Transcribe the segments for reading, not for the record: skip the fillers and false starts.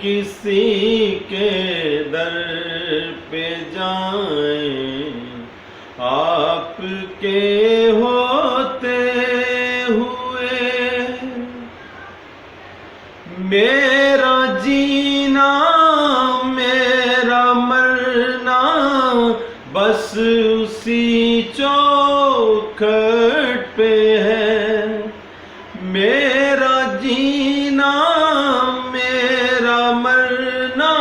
کسی کے در پہ جائیں، آپ کے ہوتے ہوئے میرا جینا میرا مرنا بس اسی چوکھٹ پہ ہے، میرا جینا میرا مرنا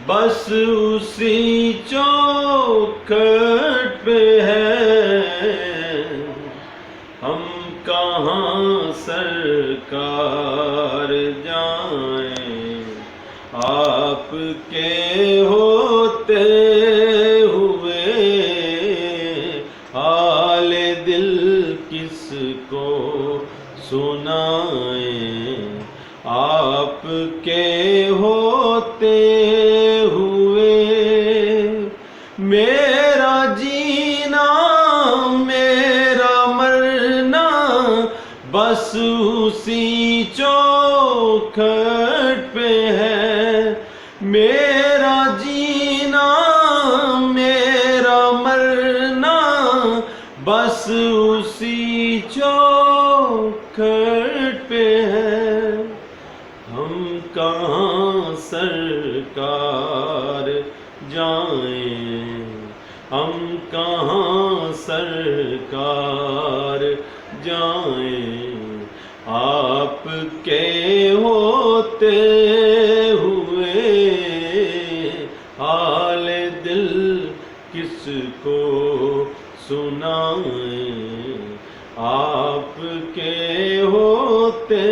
بس اسی چوکھٹ پہ ہے۔ ہم کہاں سرکار جائیں، آپ کے ہوتے ہوئے حال دل کس کو سنائیں، آپ کے ہوتے ہوئے میرا جینا میرا مرنا بس اسی چوکھٹ پہ ہے، میرا جینا میرا مرنا بس اسی چوکھٹ پہ ہے۔ ہم کہاں سرکار جائیں، ہم کہاں سرکار جائیں، آپ کے ہوتے ہوئے حال دل کس کو سنائیں، آپ کے ہوتے